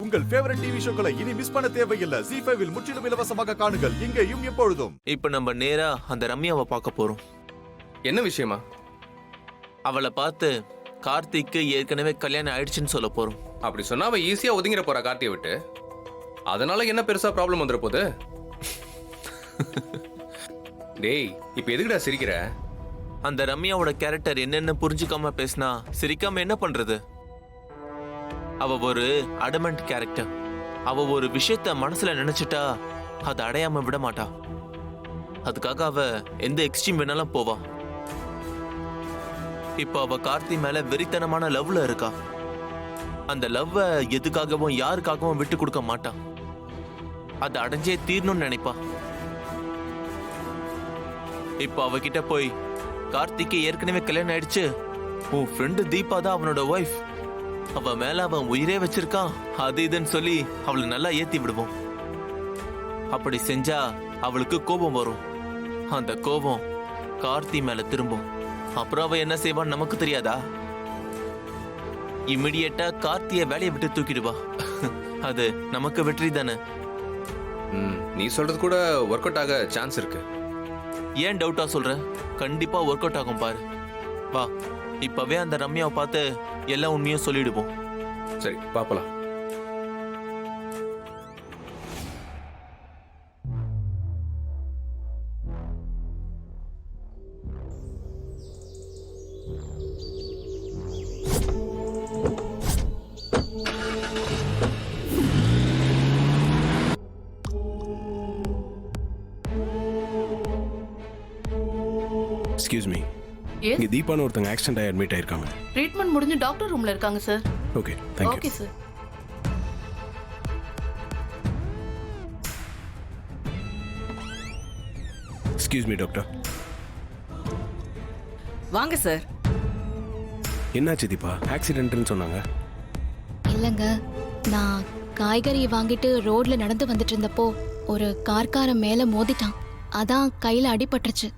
உங்கள் favourite TV ஷோக்களை இனி miss பண்ண தேவையில்லை. ZEE5 இல் முற்றிலும் இலவசமாக காணுங்கள், இங்கேயும் எப்பொழுதும். இப்ப நம்ம நேரா அந்த ரம்யாவை பார்க்க போறோம். என்ன விஷயமா? அவளை பார்த்து கார்த்திக்கு ஏற்கனவே கல்யாணம் ஆயிடுச்சுன்னு சொல்ல போறோம். அப்படி சொன்னா அவ ஈஸியா ஒதுங்கிற போறா கார்த்தியை விட்டு. அதனால என்ன பெருசா ப்ராப்ளம் வந்துட போகுது? டேய், இப்ப எதுக்குடா சிரிக்கிற? அந்த ரம்யாவோட கேரக்டர் என்னன்னு புரிஞ்சுக்காம பேசினா சிரிக்காம என்ன பண்றது? அவ ஒரு அடமெண்ட் கேரக்டர். அவ ஒரு விஷயத்த மனசுல நினைச்சிட்டா அதை அடையாம விட மாட்டா. அதுக்காக அவ எந்த எக்ஸ்ட்ரீம் வேணாலும் போவா. இப்ப அவ கார்த்தி மேல வெறித்தனமான லவ்ல இருக்கா. அந்த லவ்வ எதுக்காகவும் யாருக்காகவும் விட்டு கொடுக்க மாட்டா. அதை அடைஞ்சே தீரணும்னு நினைப்பா. இப்ப அவகிட்ட போய் கார்த்திக்கு ஏற்கனவே கல்யாணம் ஆயிடுச்சு, உன் ஃப்ரெண்டு தீபா தான் அவனோட ஒய்ஃப், அவ மேல அவன் உயிரே வச்சிருக்கான், அது இதுன்னு சொல்லி அவளை நல்லா ஏத்தி விடுவோம். அப்படி செஞ்சா அவளுக்கு கோபம் வரும். அந்த கோபம் கார்த்தி மேல திரும்பும். அப்புறம் அவ என்ன செய்வான்னு நமக்கு தெரியாதா? இமிடியேட்டா கார்த்திய வேலையை விட்டு தூக்கிடுவா. அது நமக்கு வெற்றி தானே. நீ சொல்றது கூட ஒர்க் அவுட் ஆக சான்ஸ் இருக்கு. ஏன் டவுட்டா சொல்ற? கண்டிப்பா ஒர்க் அவுட் ஆகும் பாரு. வா, இப்பவே அந்த ரம்யாவை பார்த்து எல்லா உண்மையும் சொல்லிடுவோம். சரி, பாப்பலாம். எக்ஸ்கியூஸ் மீ, இங்க தீபான்னு ஒருத்தங்க ஆக்சிடென்ட் ஆகி அட்மிட் ஆயிருக்காங்க. ட்ரீட்மெண்ட் முடிஞ்சு டாக்டர் ரூம்ல இருக்காங்க sir. Okay, thank you. Okay sir. Excuse me doctor. வாங்க சார். என்னாச்சு தீபா? ஆக்சிடென்ட்னு சொன்னாங்க. இல்லைங்க, நான் காய்கறி வாங்கிட்டு ரோட்ல நடந்து வந்துட்டு இருந்தப்போ ஒரு கார்காரன் மேல மோதிட்டான். அதான் கையில அடிபட்டுருச்சு.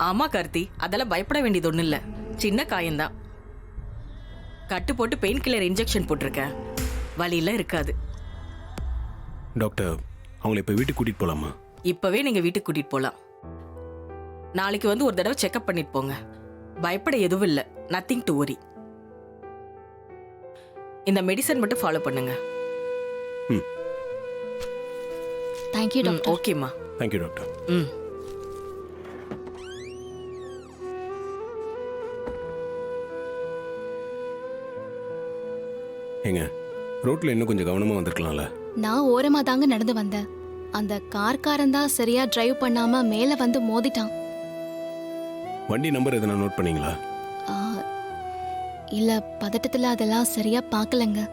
ஆமா கார்த்தி, அதெல்லாம் பயப்பட வேண்டியது ஒன்றும் இல்லை, சின்ன காயம்தான். கட்டு போட்டு பெயின் கில்லர் இன்ஜெக்ஷன் போட்டிருக்கேன், வலியெல்லாம் இருக்காது. டாக்டர், அவங்களை இப்போ வீட்டுக்கு கூட்டிட்டு போலாமா? இப்பவே நீங்க வீட்டுக்கு கூட்டிட்டு போலாம். நாளைக்கு வந்து ஒரு தடவை செக்அப் பண்ணிட்டு போங்க. பயப்பட எதுவும் இல்லை, நத்திங் டு வரி. இந்த மெடிசன் மட்டும் ஃபாலோ பண்ணுங்க. Thank you doctor. ஓகேம்மா. Thank you doctor. ஏங்க, ரோட்ல இன்னும் கொஞ்சம் கவனமா வந்திருக்கலாம்ல. நான் ஓரமா தாங்க நடந்து வந்தேன். அந்த கார்காரன் தான் சரியா டிரைவ் பண்ணாம மேல வந்து மோதிட்டான். வண்டி நம்பர் எதனா நோட் பண்ணீங்களா? ஆ, இல்ல, பதட்டத்துல அதெல்லாம் சரியா பார்க்கலங்க.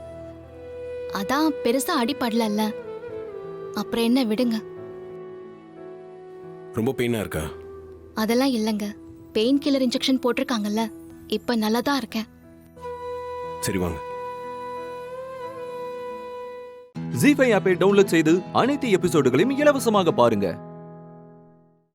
அதான் பெருசா அடிபடல. அப்புறம் என்ன, விடுங்க. ரொம்ப பெயினா இருக்கா? அதெல்லாம் இல்லைங்க, பெயின் கில்லர் இன்ஜெக்ஷன் போட்டிருக்காங்கல்ல, இப்ப நல்லதா இருக்கேன். சரி, வாங்க. ZEE5 ஆப்பை டவுன்லோட் செய்து அனைத்து எபிசோடுகளையும் இலவசமாக பாருங்க.